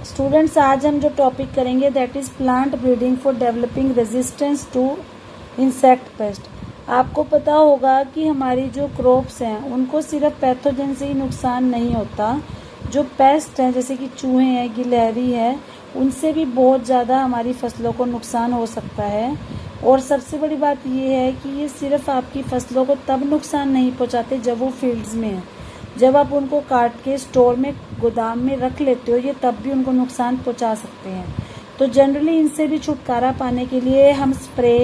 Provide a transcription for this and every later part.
Students, आज हम जो टॉपिक करेंगे that is plant breeding for developing resistance to insect pest. आपको पता होगा कि हमारी जो क्रॉप्स हैं उनको सिर्फ पैथोजन से ही नुकसान नहीं होता, जो पेस्ट हैं जैसे कि चूहे हैं, गिलहरी है, उनसे भी बहुत ज़्यादा हमारी फसलों को नुकसान हो सकता है। और सबसे बड़ी बात ये है कि ये सिर्फ आपकी फसलों को तब नुकसान नहीं पहुंचाते जब वो फील्ड्स में हैं। जब आप उनको काट के स्टोर में, गोदाम में रख लेते हो, ये तब भी उनको नुकसान पहुंचा सकते हैं। तो जनरली इनसे भी छुटकारा पाने के लिए हम स्प्रे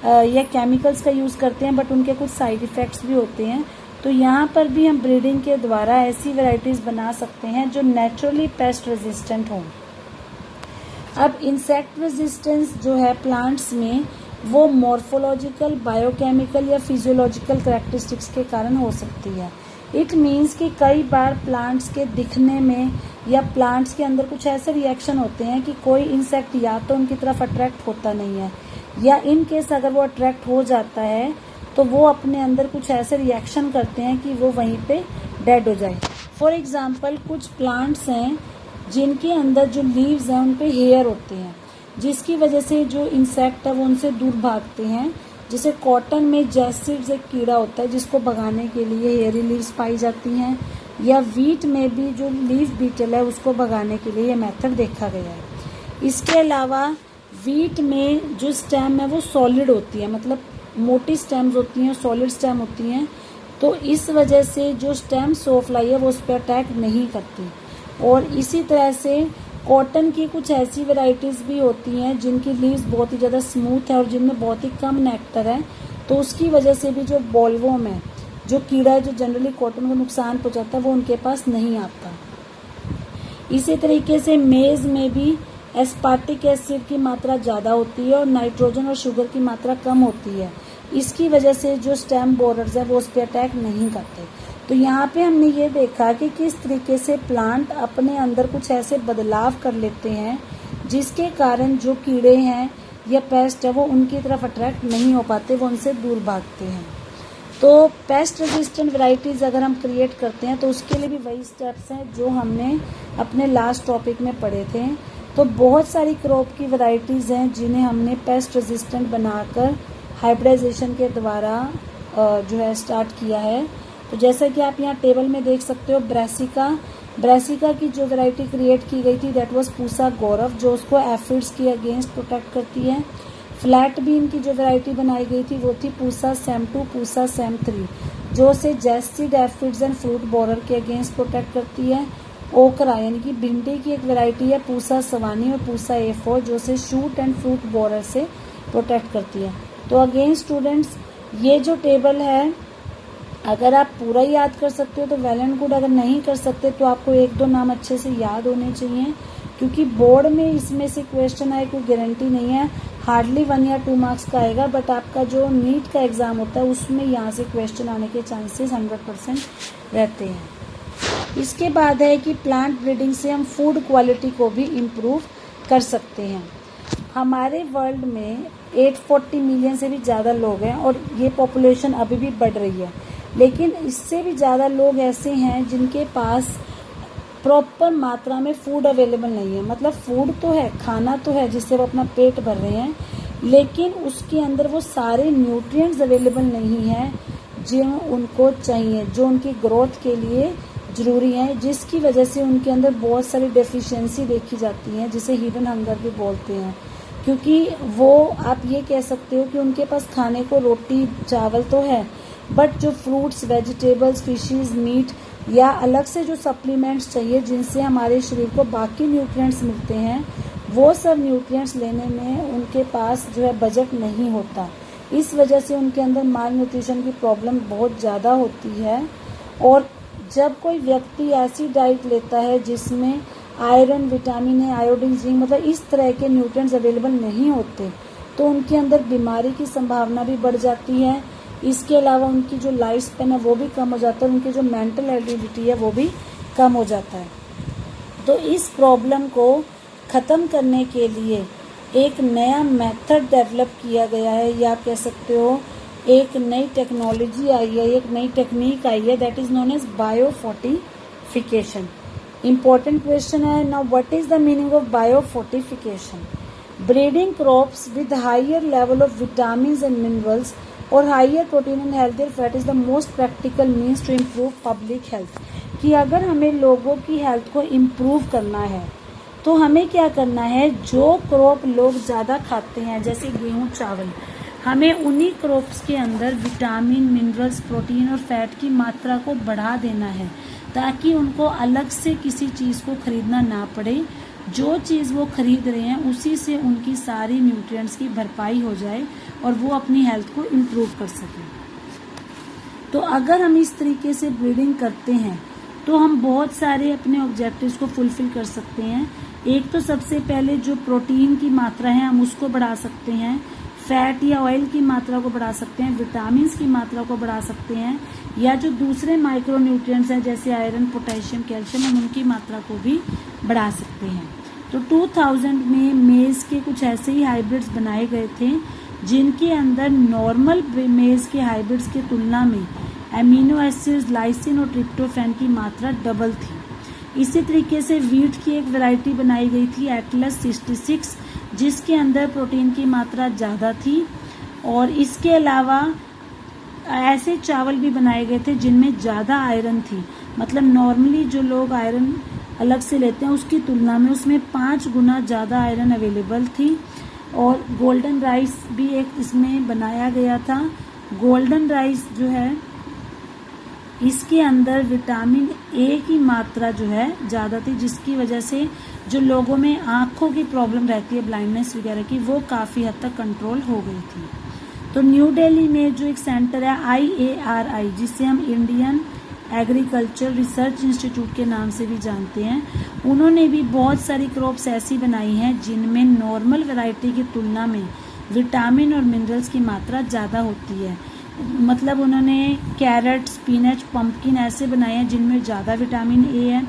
या केमिकल्स का यूज़ करते हैं, बट उनके कुछ साइड इफ़ेक्ट्स भी होते हैं। तो यहाँ पर भी हम ब्रीडिंग के द्वारा ऐसी वैरायटीज़ बना सकते हैं जो नेचुरली पेस्ट रेजिस्टेंट हों। अब इंसेक्ट रेजिस्टेंस जो है प्लांट्स में, वो मॉर्फोलॉजिकल, बायोकेमिकल या फिजियोलॉजिकल कैरेक्टरिस्टिक्स के कारण हो सकती है। इट मीन्स कि कई बार प्लांट्स के दिखने में या प्लांट्स के अंदर कुछ ऐसे रिएक्शन होते हैं कि कोई इंसेक्ट या तो उनकी तरफ अट्रैक्ट होता नहीं है, या इन केस अगर वो अट्रैक्ट हो जाता है तो वो अपने अंदर कुछ ऐसे रिएक्शन करते हैं कि वो वहीं पे डेड हो जाए। फॉर एग्जांपल, कुछ प्लांट्स हैं जिनके अंदर जो लीव्स हैं उन पे हेयर होते हैं, जिसकी वजह से जो इंसेक्ट है वो उनसे दूर भागते हैं। जैसे कॉटन में जैसिड्स एक कीड़ा होता है जिसको भगाने के लिए हेयरी लीव्स पाई जाती हैं, या वीट में भी जो लीफ बीटल है उसको भगाने के लिए ये मेथड देखा गया है। इसके अलावा वीट में जो स्टेम है वो सॉलिड होती है, मतलब मोटी स्टेम्स होती हैं, सॉलिड स्टेम होती हैं, तो इस वजह से जो स्टेम सोफ्लाई है वो उस पर अटैक नहीं करती। और इसी तरह से कॉटन की कुछ ऐसी वैरायटीज़ भी होती हैं जिनकी लीव्स बहुत ही ज़्यादा स्मूथ है और जिनमें बहुत ही कम नेक्टर है, तो उसकी वजह से भी जो बॉलवॉर्म है, जो कीड़ा है जो जनरली कॉटन को नुकसान पहुंचाता है, वो उनके पास नहीं आता। इसी तरीके से मेज़ में भी एस्पार्टिक एसिड की मात्रा ज़्यादा होती है और नाइट्रोजन और शुगर की मात्रा कम होती है। इसकी वजह से जो स्टेम बोरर्स है वो उस पर अटैक नहीं करते। तो यहाँ पे हमने ये देखा कि किस तरीके से प्लांट अपने अंदर कुछ ऐसे बदलाव कर लेते हैं जिसके कारण जो कीड़े हैं या पेस्ट है वो उनकी तरफ अट्रैक्ट नहीं हो पाते, वो उनसे दूर भागते हैं। तो पेस्ट रेजिस्टेंट वैरायटीज़ अगर हम क्रिएट करते हैं तो उसके लिए भी वही स्टेप्स हैं जो हमने अपने लास्ट टॉपिक में पढ़े थे। तो बहुत सारी क्रॉप की वैरायटीज़ हैं जिन्हें हमने पेस्ट रेजिस्टेंट बनाकर हाइब्रिडाइजेशन के द्वारा जो है स्टार्ट किया है। तो जैसा कि आप यहाँ टेबल में देख सकते हो, ब्रेसिका की जो वैरायटी क्रिएट की गई थी दैट वाज पूसा गौरव, जो उसको एफिड्स के अगेंस्ट प्रोटेक्ट करती है। फ्लैट बीन की जो वैरायटी बनाई गई थी वो थी पूसा सेम 2, पूसा सेम 3, जो से jassid, aphids and fruit borer के अगेंस्ट प्रोटेक्ट करती है। ओकरा यानी कि भिंडी की एक वैरायटी है पूसा सवानी और पूसा A4, जो से शूट एंड फ्रूट बोरर से प्रोटेक्ट करती है। तो अगेन स्टूडेंट्स, ये जो टेबल है अगर आप पूरा याद कर सकते हो तो वेल एंड गुड, अगर नहीं कर सकते तो आपको एक दो नाम अच्छे से याद होने चाहिए, क्योंकि बोर्ड में इसमें से क्वेश्चन आए कोई गारंटी नहीं है। हार्डली 1 या 2 मार्क्स का आएगा, बट आपका जो नीट का एग्ज़ाम होता है उसमें यहाँ से क्वेश्चन आने के चांसेस 100% रहते हैं। इसके बाद है कि प्लांट ब्रीडिंग से हम फूड क्वालिटी को भी इम्प्रूव कर सकते हैं। हमारे वर्ल्ड में 840 मिलियन से भी ज़्यादा लोग हैं और ये पॉपुलेशन अभी भी बढ़ रही है, लेकिन इससे भी ज़्यादा लोग ऐसे हैं जिनके पास प्रॉपर मात्रा में फूड अवेलेबल नहीं है। मतलब फूड तो है, खाना तो है जिससे वो अपना पेट भर रहे हैं, लेकिन उसके अंदर वो सारे न्यूट्रिएंट्स अवेलेबल नहीं है जो उनको चाहिए, जो उनकी ग्रोथ के लिए ज़रूरी है, जिसकी वजह से उनके अंदर बहुत सारी डेफिशिएंसी देखी जाती है, जिसे हिडन हंगर भी बोलते हैं। क्योंकि वो, आप ये कह सकते हो कि उनके पास खाने को रोटी चावल तो है, बट जो फ्रूट्स, वेजिटेबल्स, फिशेस, मीट या अलग से जो सप्लीमेंट्स चाहिए जिनसे हमारे शरीर को बाकी न्यूट्रिएंट्स मिलते हैं, वो सब न्यूट्रिएंट्स लेने में उनके पास जो है बजट नहीं होता। इस वजह से उनके अंदर माल न्यूट्रिशन की प्रॉब्लम बहुत ज़्यादा होती है। और जब कोई व्यक्ति ऐसी डाइट लेता है जिसमें iron, vitamin A, iodine, zinc, मतलब इस तरह के न्यूट्रिएंट्स अवेलेबल नहीं होते, तो उनके अंदर बीमारी की संभावना भी बढ़ जाती है। इसके अलावा उनकी जो लाइफ स्पेन है वो भी कम हो जाता है, उनकी जो मेंटल एबिलिटी है वो भी कम हो जाता है। तो इस प्रॉब्लम को ख़त्म करने के लिए एक नया मेथड डेवलप किया गया है, या आप कह सकते हो एक नई टेक्नोलॉजी आई है, एक नई टेक्निक आई है, that is known as biofortification. Important question है। Now what is the meaning of bio fortification? Breeding crops with higher level of vitamins and minerals और higher protein and healthier fat is the most practical means to improve public health. कि अगर हमें लोगों की health को improve करना है तो हमें क्या करना है, जो क्रॉप लोग ज़्यादा खाते हैं जैसे गेहूँ चावल, हमें उन्हीं क्रॉप्स के अंदर विटामिन, मिनरल्स, प्रोटीन और फैट की मात्रा को बढ़ा देना है ताकि उनको अलग से किसी चीज़ को खरीदना ना पड़े। जो चीज़ वो खरीद रहे हैं उसी से उनकी सारी न्यूट्रिएंट्स की भरपाई हो जाए और वो अपनी हेल्थ को इम्प्रूव कर सकें। तो अगर हम इस तरीके से ब्रीडिंग करते हैं तो हम बहुत सारे अपने ऑब्जेक्टिव्स को फुलफिल कर सकते हैं। एक तो सबसे पहले जो प्रोटीन की मात्रा है हम उसको बढ़ा सकते हैं, फैट या ऑयल की मात्रा को बढ़ा सकते हैं, विटामिन्स की मात्रा को बढ़ा सकते हैं, या जो दूसरे माइक्रो न्यूट्रिएंट्स हैं जैसे आयरन, पोटेशियम, कैल्शियम, हम उनकी मात्रा को भी बढ़ा सकते हैं। तो 2000 में मेज़ के कुछ ऐसे ही हाइब्रिड्स बनाए गए थे जिनके अंदर नॉर्मल मेज़ के हाइब्रिड्स की तुलना में एमिनो एसिड्स, लाइसिन और ट्रिप्टोफैन की मात्रा डबल थी। इसी तरीके से वीट की एक वैरायटी बनाई गई थी एटलस 66 जिसके अंदर प्रोटीन की मात्रा ज़्यादा थी। और इसके अलावा ऐसे चावल भी बनाए गए थे जिनमें ज़्यादा आयरन थी, मतलब नॉर्मली जो लोग आयरन अलग से लेते हैं उसकी तुलना में उसमें 5 गुना ज़्यादा आयरन अवेलेबल थी। और गोल्डन राइस भी एक इसमें बनाया गया था। गोल्डन राइस जो है इसके अंदर विटामिन ए की मात्रा जो है ज़्यादा थी जिसकी वजह से जो लोगों में आँखों की प्रॉब्लम रहती है, ब्लाइंडनेस वगैरह की, वो काफ़ी हद तक कंट्रोल हो गई थी। तो न्यू दिल्ली में जो एक सेंटर है IARI जिसे हम इंडियन एग्रीकल्चर रिसर्च इंस्टीट्यूट के नाम से भी जानते हैं, उन्होंने भी बहुत सारी क्रॉप्स ऐसी बनाई हैं जिनमें नॉर्मल वैरायटी की तुलना में विटामिन और मिनरल्स की मात्रा ज़्यादा होती है। मतलब उन्होंने कैरेट, स्पिनच, पंपकिन ऐसे बनाए हैं जिनमें ज़्यादा विटामिन ए है।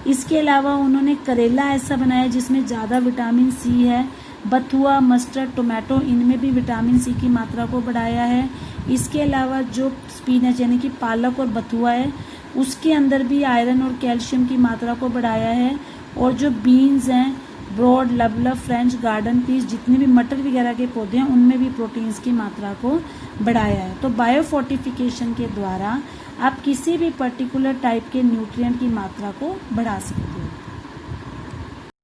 इसके अलावा उन्होंने करेला ऐसा बनाया जिसमें ज़्यादा विटामिन सी है। बथुआ, मस्टर्ड, टोमेटो, इनमें भी विटामिन सी की मात्रा को बढ़ाया है। इसके अलावा जो स्पिनच यानी कि पालक और बथुआ है उसके अंदर भी आयरन और कैल्शियम की मात्रा को बढ़ाया है। और जो बीन्स हैं, broad, lablab, French garden peas, जितने भी मटर वगैरह के पौधे हैं उनमें भी प्रोटीन्स की मात्रा को बढ़ाया है। तो बायो फोर्टिफिकेशन के द्वारा आप किसी भी पर्टिकुलर टाइप के न्यूट्रिएंट की मात्रा को बढ़ा सकते हो।